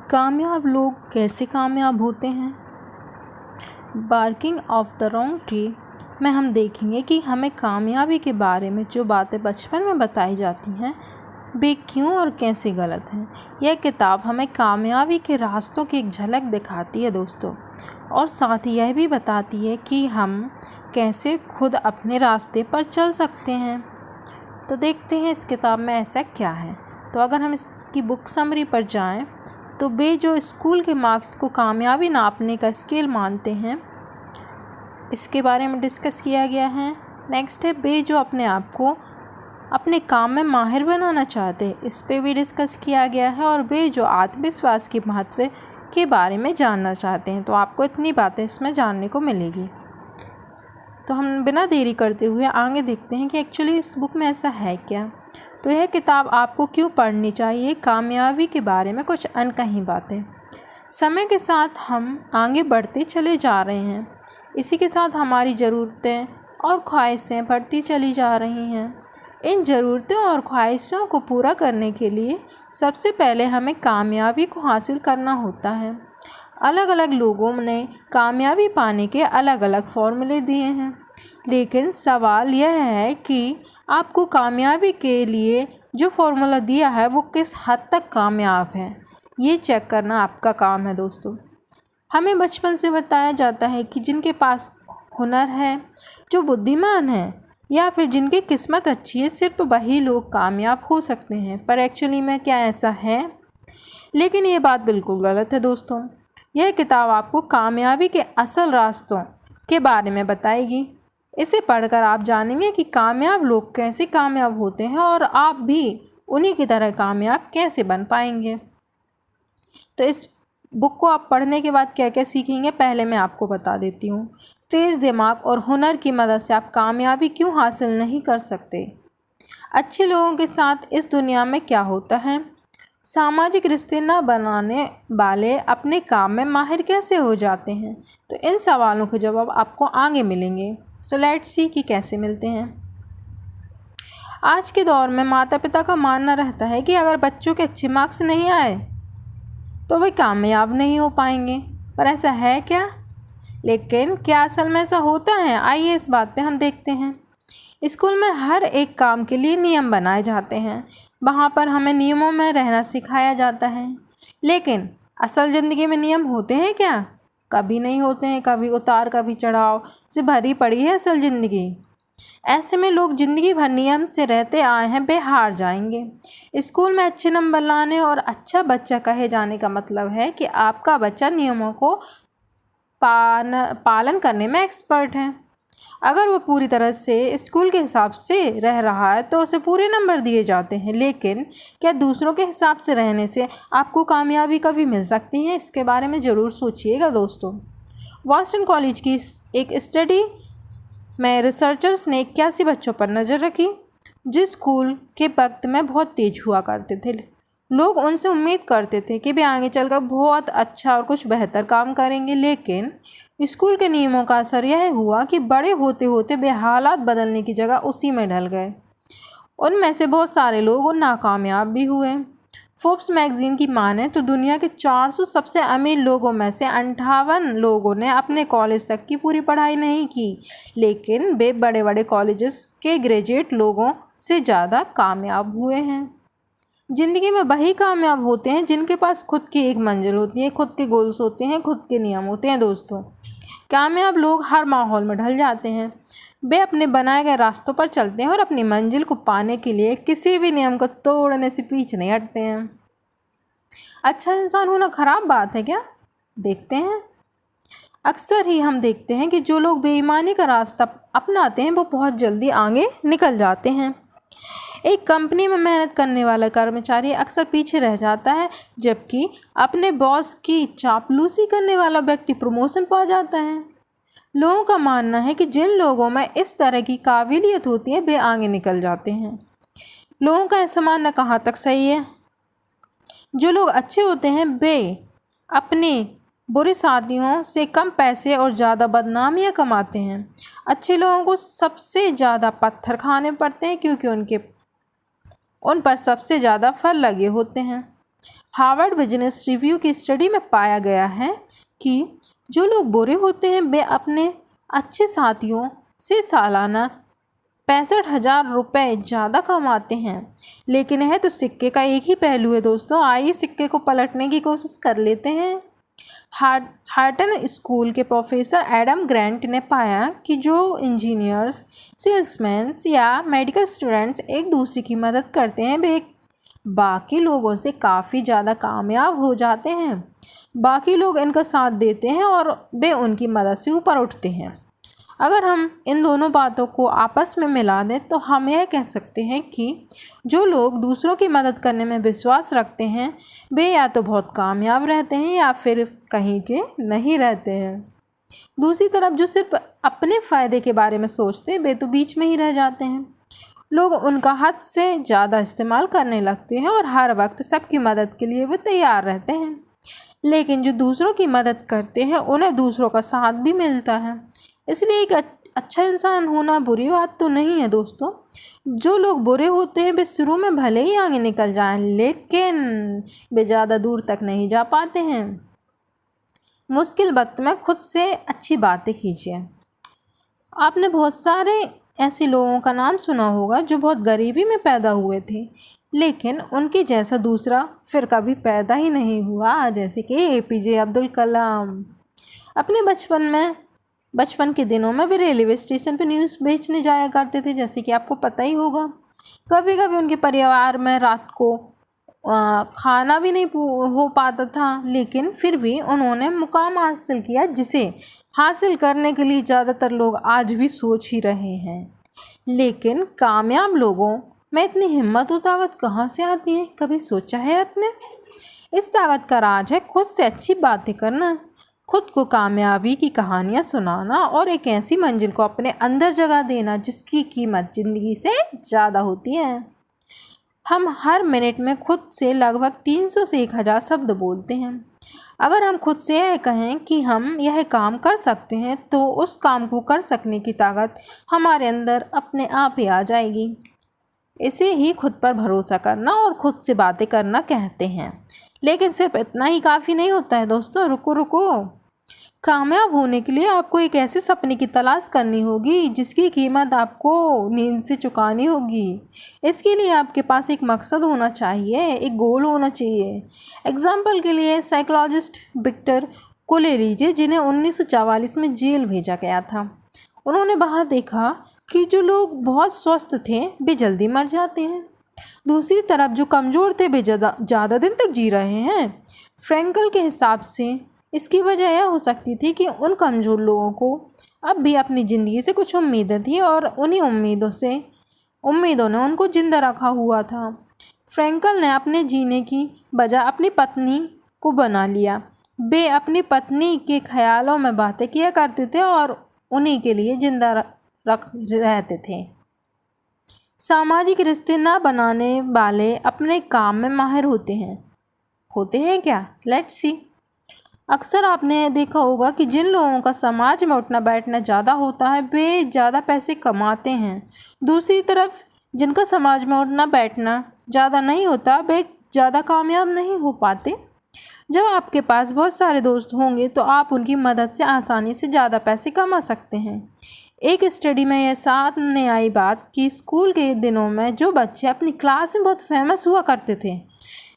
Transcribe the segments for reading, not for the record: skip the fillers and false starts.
कामयाब लोग कैसे कामयाब होते हैं? Barking of the wrong tree में हम देखेंगे कि हमें कामयाबी के बारे में जो बातें बचपन में बताई जाती हैं वे क्यों और कैसे गलत हैं। यह किताब हमें कामयाबी के रास्तों की एक झलक दिखाती है दोस्तों, और साथ ही यह भी बताती है कि हम कैसे खुद अपने रास्ते पर चल सकते हैं। तो देखते हैं इस किताब में ऐसा क्या है। तो अगर हम इसकी बुक समरी पर जाएं तो वे जो स्कूल के मार्क्स को कामयाबी नापने का स्केल मानते हैं, इसके बारे में डिस्कस किया गया है। नेक्स्ट है वे जो अपने आप को अपने काम में माहिर बनाना चाहते हैं, इस पे भी डिस्कस किया गया है। और वे जो आत्मविश्वास के महत्व के बारे में जानना चाहते हैं। तो आपको इतनी बातें इसमें जानने को मिलेगी। तो हम बिना देरी करते हुए आगे देखते हैं कि एक्चुअली इस बुक में ऐसा है क्या। तो यह किताब आपको क्यों पढ़नी चाहिए, कामयाबी के बारे में कुछ अनकही बातें। समय के साथ हम आगे बढ़ते चले जा रहे हैं, इसी के साथ हमारी ज़रूरतें और ख्वाहिशें बढ़ती चली जा रही हैं। इन ज़रूरतों और ख्वाहिशों को पूरा करने के लिए सबसे पहले हमें कामयाबी को हासिल करना होता है। अलग अलग लोगों ने कामयाबी पाने के अलग अलग फॉर्मूले दिए हैं, लेकिन सवाल यह है कि आपको कामयाबी के लिए जो फॉर्मूला दिया है वो किस हद तक कामयाब है, ये चेक करना आपका काम है दोस्तों। हमें बचपन से बताया जाता है कि जिनके पास हुनर है, जो बुद्धिमान है या फिर जिनकी किस्मत अच्छी है, सिर्फ वही लोग कामयाब हो सकते हैं। पर एक्चुअली में क्या ऐसा है? लेकिन ये बात बिल्कुल गलत है दोस्तों। यह किताब आपको कामयाबी के असल रास्तों के बारे में बताएगी। इसे पढ़कर आप जानेंगे कि कामयाब लोग कैसे कामयाब होते हैं और आप भी उन्हीं की तरह कामयाब कैसे बन पाएंगे। तो इस बुक को आप पढ़ने के बाद क्या क्या सीखेंगे, पहले मैं आपको बता देती हूँ। तेज़ दिमाग और हुनर की मदद से आप कामयाबी क्यों हासिल नहीं कर सकते। अच्छे लोगों के साथ इस दुनिया में क्या होता है। सामाजिक रिश्ते न बनाने वाले अपने काम में माहिर कैसे हो जाते हैं। तो इन सवालों के जवाब आपको आगे मिलेंगे। सो लेट्स सी कि कैसे मिलते हैं। आज के दौर में माता पिता का मानना रहता है कि अगर बच्चों के अच्छे मार्क्स नहीं आए तो वे कामयाब नहीं हो पाएंगे। पर ऐसा है क्या? लेकिन क्या असल में ऐसा होता है? आइए इस बात पे हम देखते हैं। स्कूल में हर एक काम के लिए नियम बनाए जाते हैं, वहाँ पर हमें नियमों में रहना सिखाया जाता है। लेकिन असल ज़िंदगी में नियम होते हैं क्या? कभी नहीं होते हैं। कभी उतार कभी चढ़ाव से भरी पड़ी है असल ज़िंदगी। ऐसे में लोग ज़िंदगी भर नियम से रहते आए हैं, वे हार जाएंगे। स्कूल में अच्छे नंबर लाने और अच्छा बच्चा कहे जाने का मतलब है कि आपका बच्चा नियमों को पालन करने में एक्सपर्ट है। अगर वो पूरी तरह से स्कूल के हिसाब से रह रहा है तो उसे पूरे नंबर दिए जाते हैं। लेकिन क्या दूसरों के हिसाब से रहने से आपको कामयाबी कभी मिल सकती है? इसके बारे में ज़रूर सोचिएगा दोस्तों। बॉस्टन कॉलेज की एक स्टडी में रिसर्चर्स ने 81 बच्चों पर नज़र रखी जो स्कूल के वक्त में बहुत तेज हुआ करते थे। लोग उनसे उम्मीद करते थे कि वे आगे चलकर बहुत अच्छा और कुछ बेहतर काम करेंगे। लेकिन स्कूल के नियमों का असर यह हुआ कि बड़े होते होते वे हालात बदलने की जगह उसी में ढल गए। उनमें से बहुत सारे लोग नाकामयाब भी हुए। फोर्ब्स मैगजीन की माने तो दुनिया के 400 सबसे अमीर लोगों में से 58 लोगों ने अपने कॉलेज तक की पूरी पढ़ाई नहीं की, लेकिन वे बड़े बड़े कॉलेजेस के ग्रेजुएट लोगों से ज़्यादा कामयाब हुए हैं। ज़िंदगी में वही कामयाब होते हैं जिनके पास खुद की एक मंजिल होती है, खुद के गोल्स होते हैं, खुद के नियम होते हैं दोस्तों। कामयाब लोग हर माहौल में ढल जाते हैं। वे अपने बनाए गए रास्तों पर चलते हैं और अपनी मंजिल को पाने के लिए किसी भी नियम को तोड़ने से पीछे नहीं हटते हैं। अच्छा इंसान होना ख़राब बात है क्या? देखते हैं। अक्सर ही हम देखते हैं कि जो लोग बेईमानी का रास्ता अपनाते हैं वो बहुत जल्दी आगे निकल जाते हैं। एक कंपनी में मेहनत करने वाला कर्मचारी अक्सर पीछे रह जाता है, जबकि अपने बॉस की चापलूसी करने वाला व्यक्ति प्रमोशन पा जाता है। लोगों का मानना है कि जिन लोगों में इस तरह की काबिलियत होती है वे आगे निकल जाते हैं। लोगों का ऐसा मानना कहाँ तक सही है? जो लोग अच्छे होते हैं वे अपने बुरे साथियों से कम पैसे और ज़्यादा बदनामियाँ कमाते हैं। अच्छे लोगों को सबसे ज़्यादा पत्थर खाने पड़ते हैं क्योंकि उन पर सबसे ज़्यादा फल लगे होते हैं। हार्वर्ड बिजनेस रिव्यू की स्टडी में पाया गया है कि जो लोग बुरे होते हैं वे अपने अच्छे साथियों से सालाना 65,000 रुपये ज़्यादा कमाते हैं। लेकिन यह तो सिक्के का एक ही पहलू है दोस्तों। आइए सिक्के को पलटने की कोशिश कर लेते हैं। हार्टन स्कूल के प्रोफेसर एडम ग्रांट ने पाया कि जो इंजीनियर्स, सेल्समैन या मेडिकल स्टूडेंट्स एक दूसरे की मदद करते हैं वे बाकी लोगों से काफ़ी ज़्यादा कामयाब हो जाते हैं। बाकी लोग इनका साथ देते हैं और वे उनकी मदद से ऊपर उठते हैं। अगर हम इन दोनों बातों को आपस में मिला दें तो हम यह कह सकते हैं कि जो लोग दूसरों की मदद करने में विश्वास रखते हैं वे या तो बहुत कामयाब रहते हैं या फिर कहीं के नहीं रहते हैं। दूसरी तरफ जो सिर्फ अपने फ़ायदे के बारे में सोचते हैं वे तो बीच में ही रह जाते हैं। लोग उनका हद से ज़्यादा इस्तेमाल करने लगते हैं और हर वक्त सबकी मदद के लिए वो तैयार रहते हैं। लेकिन जो दूसरों की मदद करते हैं उन्हें दूसरों का साथ भी मिलता है। इसलिए एक अच्छा इंसान होना बुरी बात तो नहीं है दोस्तों। जो लोग बुरे होते हैं वे शुरू में भले ही आगे निकल जाएं लेकिन वे ज़्यादा दूर तक नहीं जा पाते हैं। मुश्किल वक्त में खुद से अच्छी बातें कीजिए। आपने बहुत सारे ऐसे लोगों का नाम सुना होगा जो बहुत गरीबी में पैदा हुए थे लेकिन उनके जैसा दूसरा फिर कभी पैदा ही नहीं हुआ, जैसे कि APJ अब्दुल कलाम। अपने बचपन के दिनों में वे रेलवे स्टेशन पर न्यूज़ बेचने जाया करते थे, जैसे कि आपको पता ही होगा। कभी कभी उनके परिवार में रात को खाना भी नहीं हो पाता था, लेकिन फिर भी उन्होंने मुकाम हासिल किया जिसे हासिल करने के लिए ज़्यादातर लोग आज भी सोच ही रहे हैं। लेकिन कामयाब लोगों में इतनी हिम्मत और ताकत कहाँ से आती है, कभी सोचा है आपने? इस ताकत का राज है खुद से अच्छी बातें करना, खुद को कामयाबी की कहानियाँ सुनाना और एक ऐसी मंजिल को अपने अंदर जगह देना जिसकी कीमत ज़िंदगी से ज़्यादा होती है। हम हर मिनट में खुद से लगभग 300 से 1000 शब्द बोलते हैं। अगर हम खुद से यह कहें कि हम यह काम कर सकते हैं तो उस काम को कर सकने की ताकत हमारे अंदर अपने आप ही आ जाएगी। इसे ही खुद पर भरोसा करना और खुद से बातें करना कहते हैं। लेकिन सिर्फ इतना ही काफ़ी नहीं होता है दोस्तों। रुको। कामयाब होने के लिए आपको एक ऐसे सपने की तलाश करनी होगी जिसकी कीमत आपको नींद से चुकानी होगी। इसके लिए आपके पास एक मकसद होना चाहिए, एक गोल होना चाहिए। एग्जाम्पल के लिए साइकोलॉजिस्ट विक्टर को ले लीजिए जिन्हें 1944 में जेल भेजा गया था। उन्होंने वहाँ देखा कि जो लोग बहुत स्वस्थ थे वे जल्दी मर जाते हैं, दूसरी तरफ जो कमज़ोर थे वे ज़्यादा दिन तक जी रहे हैं। फ्रैंकल के हिसाब से इसकी वजह यह हो सकती थी कि उन कमज़ोर लोगों को अब भी अपनी ज़िंदगी से कुछ उम्मीदें थी और उन्हीं उम्मीदों ने उनको ज़िंदा रखा हुआ था। फ्रैंकल ने अपने जीने की बजाय अपनी पत्नी को बना लिया। वे अपनी पत्नी के ख्यालों में बातें किया करते थे और उन्हीं के लिए ज़िंदा रहते थे। सामाजिक रिश्ते ना बनाने वाले अपने काम में माहिर होते हैं क्या? Let's see. अक्सर आपने देखा होगा कि जिन लोगों का समाज में उठना बैठना ज़्यादा होता है वे ज़्यादा पैसे कमाते हैं। दूसरी तरफ जिनका समाज में उठना बैठना ज़्यादा नहीं होता वे ज़्यादा कामयाब नहीं हो पाते। जब आपके पास बहुत सारे दोस्त होंगे तो आप उनकी मदद से आसानी से ज़्यादा पैसे कमा सकते हैं। एक स्टडी में यह सामने आई बात कि स्कूल के दिनों में जो बच्चे अपनी क्लास में बहुत फेमस हुआ करते थे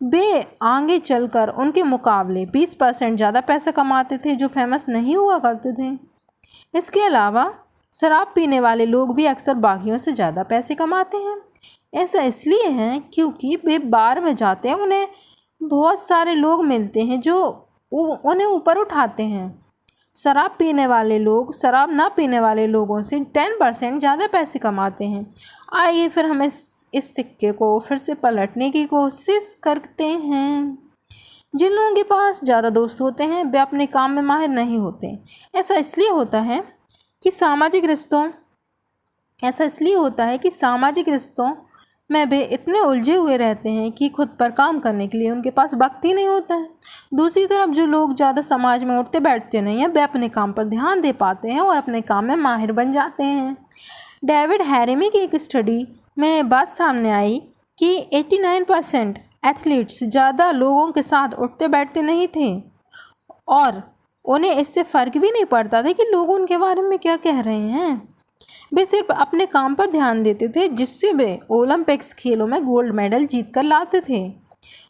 वे आगे चलकर उनके मुकाबले 20% ज़्यादा पैसा कमाते थे जो फेमस नहीं हुआ करते थे। इसके अलावा शराब पीने वाले लोग भी अक्सर बाकियों से ज़्यादा पैसे कमाते हैं। ऐसा इसलिए है क्योंकि वे बार में जाते हैं, उन्हें बहुत सारे लोग मिलते हैं जो उन्हें ऊपर उठाते हैं। शराब पीने वाले लोग शराब ना पीने वाले लोगों से 10% ज़्यादा पैसे कमाते हैं। आइए फिर हम इस सिक्के को फिर से पलटने की कोशिश करते हैं। जिन लोगों के पास ज़्यादा दोस्त होते हैं वे अपने काम में माहिर नहीं होते। ऐसा इसलिए होता है कि सामाजिक रिश्तों में वे इतने उलझे हुए रहते हैं कि खुद पर काम करने के लिए उनके पास वक्त ही नहीं होता है। दूसरी तरफ जो लोग ज़्यादा समाज में उठते बैठते नहीं हैं वे अपने काम पर ध्यान दे पाते हैं और अपने काम में माहिर बन जाते हैं। डेविड हैरेमी की एक स्टडी में बात सामने आई कि 89% एथलीट्स ज़्यादा लोगों के साथ उठते बैठते नहीं थे और उन्हें इससे फ़र्क भी नहीं पड़ता था कि लोग उनके बारे में क्या कह रहे हैं। वे सिर्फ अपने काम पर ध्यान देते थे, जिससे वे ओलंपिक्स खेलों में गोल्ड मेडल जीत कर लाते थे।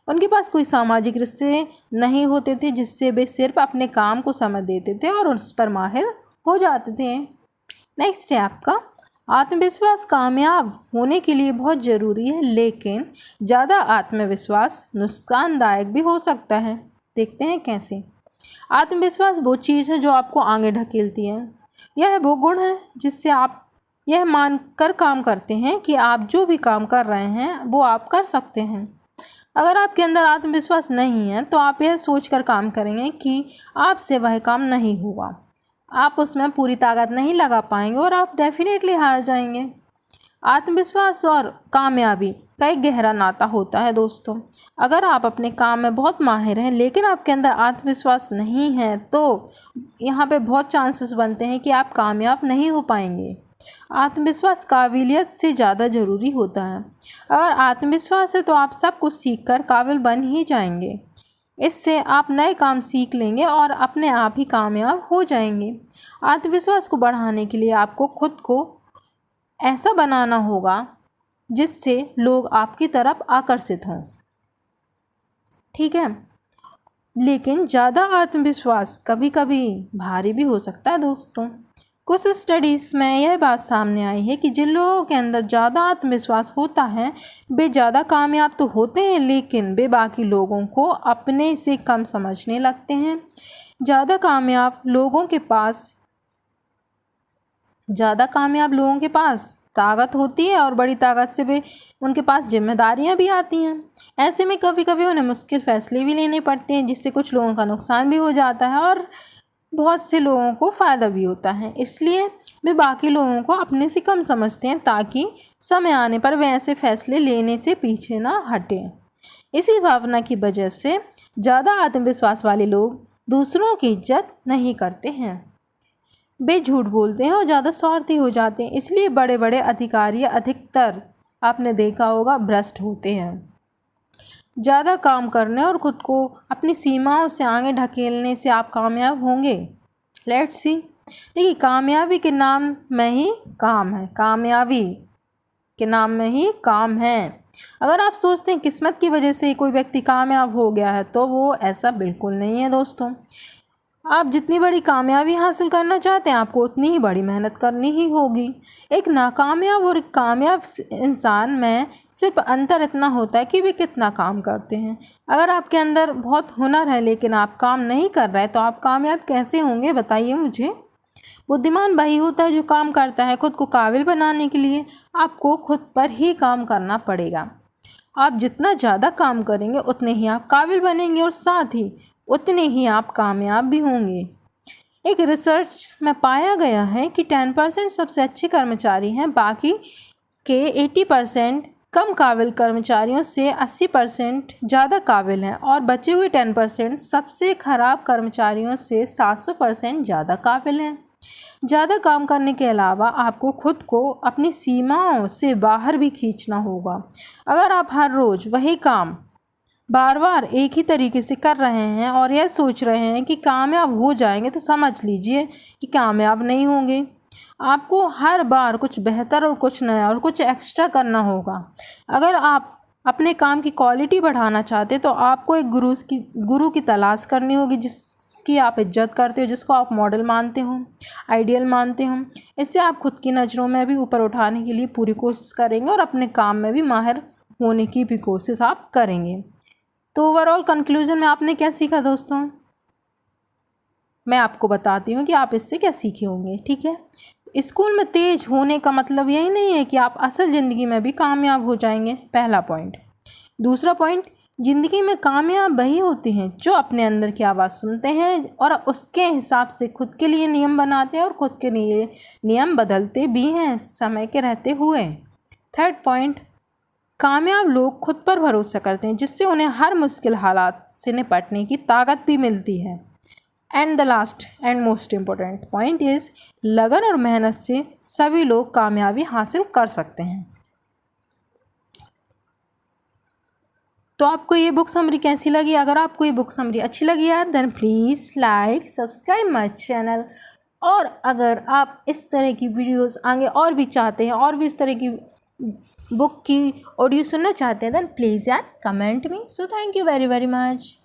उनके पास कोई सामाजिक रिश्ते नहीं होते थे, जिससे वे सिर्फ अपने काम को समय देते थे और उस पर माहिर हो जाते थे। नेक्स्ट है आपका आत्मविश्वास। कामयाब होने के लिए बहुत ज़रूरी है, लेकिन ज़्यादा आत्मविश्वास नुकसानदायक भी हो सकता है। देखते हैं कैसे। आत्मविश्वास वो चीज़ है जो आपको आगे ढकेलती है। यह वो गुण है जिससे आप यह मानकर काम करते हैं कि आप जो भी काम कर रहे हैं वो आप कर सकते हैं। अगर आपके अंदर आत्मविश्वास नहीं है तो आप यह सोचकर काम करेंगे कि आपसे वह काम नहीं होगा, आप उसमें पूरी ताकत नहीं लगा पाएंगे और आप डेफिनेटली हार जाएंगे। आत्मविश्वास और कामयाबी का एक गहरा नाता होता है दोस्तों। अगर आप अपने काम में बहुत माहिर हैं लेकिन आपके अंदर आत्मविश्वास नहीं है तो यहाँ पे बहुत चांसेस बनते हैं कि आप कामयाब नहीं हो पाएंगे। आत्मविश्वास काबिलियत से ज़्यादा ज़रूरी होता है। अगर आत्मविश्वास है तो आप सब कुछ सीखकर काबिल बन ही जाएंगे। इससे आप नए काम सीख लेंगे और अपने आप ही कामयाब हो जाएंगे। आत्मविश्वास को बढ़ाने के लिए आपको खुद को ऐसा बनाना होगा जिससे लोग आपकी तरफ आकर्षित हों, ठीक है। लेकिन ज़्यादा आत्मविश्वास कभी कभी भारी भी हो सकता है दोस्तों। कुछ स्टडीज़ में यह बात सामने आई है कि जिन लोगों के अंदर ज़्यादा आत्मविश्वास होता है वे ज़्यादा कामयाब तो होते हैं, लेकिन वे बाकी लोगों को अपने से कम समझने लगते हैं। ज़्यादा कामयाब लोगों के पास ताकत होती है और बड़ी ताकत से वे उनके पास जिम्मेदारियां भी आती हैं। ऐसे में कभी कभी उन्हें मुश्किल फ़ैसले भी लेने पड़ते हैं, जिससे कुछ लोगों का नुकसान भी हो जाता है और बहुत से लोगों को फ़ायदा भी होता है। इसलिए वे बाकी लोगों को अपने से कम समझते हैं ताकि समय आने पर वे ऐसे फैसले लेने से पीछे ना हटें। इसी भावना की वजह से ज़्यादा आत्मविश्वास वाले लोग दूसरों की इज्जत नहीं करते हैं। वे झूठ बोलते हैं और ज़्यादा स्वार्थी हो जाते हैं। इसलिए बड़े बड़े अधिकारी अधिकतर आपने देखा होगा भ्रष्ट होते हैं। ज़्यादा काम करने और ख़ुद को अपनी सीमाओं से आगे ढकेलने से आप कामयाब होंगे। Let's see. देखिए, कामयाबी के नाम में ही काम है। कामयाबी के नाम में ही काम है। अगर आप सोचते हैं किस्मत की वजह से कोई व्यक्ति कामयाब हो गया है तो वो ऐसा बिल्कुल नहीं है दोस्तों। आप जितनी बड़ी कामयाबी हासिल करना चाहते हैं आपको उतनी ही बड़ी मेहनत करनी ही होगी। एक नाकामयाब और एक कामयाब इंसान में सिर्फ अंतर इतना होता है कि वे कितना काम करते हैं। अगर आपके अंदर बहुत हुनर है लेकिन आप काम नहीं कर रहे तो आप कामयाब कैसे होंगे, बताइए मुझे। बुद्धिमान वही होता है जो काम करता है। खुद को काबिल बनाने के लिए आपको खुद पर ही काम करना पड़ेगा। आप जितना ज़्यादा काम करेंगे उतने ही आप काबिल बनेंगे और साथ ही उतने ही आप कामयाब भी होंगे। एक रिसर्च में पाया गया है कि 10% सबसे अच्छे कर्मचारी हैं, बाकी के 80% कम काबिल कर्मचारियों से 80% ज़्यादा काबिल हैं और बचे हुए 10% सबसे खराब कर्मचारियों से 700% ज़्यादा काबिल हैं। ज़्यादा काम करने के अलावा आपको खुद को अपनी सीमाओं से बाहर भी खींचना होगा। अगर आप हर रोज़ वही काम बार बार एक ही तरीके से कर रहे हैं और यह सोच रहे हैं कि कामयाब हो जाएंगे तो समझ लीजिए कि कामयाब नहीं होंगे। आपको हर बार कुछ बेहतर और कुछ नया और कुछ एक्स्ट्रा करना होगा। अगर आप अपने काम की क्वालिटी बढ़ाना चाहते तो आपको एक गुरु की तलाश करनी होगी जिसकी आप इज्जत करते हो, जिसको आप मॉडल मानते हो, आइडियल मानते हो। इससे आप खुद की नज़रों में भी ऊपर उठाने के लिए पूरी कोशिश करेंगे और अपने काम में भी माहिर होने की भी कोशिश आप करेंगे। तो ओवरऑल कंक्लूजन में आपने क्या सीखा दोस्तों, मैं आपको बताती हूँ कि आप इससे क्या सीखे होंगे, ठीक है। स्कूल में तेज होने का मतलब यही नहीं है कि आप असल ज़िंदगी में भी कामयाब हो जाएंगे, पहला पॉइंट। दूसरा पॉइंट, ज़िंदगी में कामयाब वही होते हैं जो अपने अंदर की आवाज़ सुनते हैं और उसके हिसाब से खुद के लिए नियम बनाते हैं और खुद के लिए नियम बदलते भी हैं समय के रहते हुए। थर्ड पॉइंट, कामयाब लोग खुद पर भरोसा करते हैं जिससे उन्हें हर मुश्किल हालात से निपटने की ताकत भी मिलती है। And the last and most important point is, लगन और मेहनत से सभी लोग कामयाबी हासिल कर सकते हैं। तो आपको ये बुक समरी कैसी लगी? अगर आपको ये बुक समरी अच्छी लगी यार then please like subscribe my channel. और अगर आप इस तरह की वीडियोस आगे और भी चाहते हैं और भी इस तरह की बुक की ऑडियो सुनना चाहते हैं देन प्लीज़ यार comment me. So thank you very very much.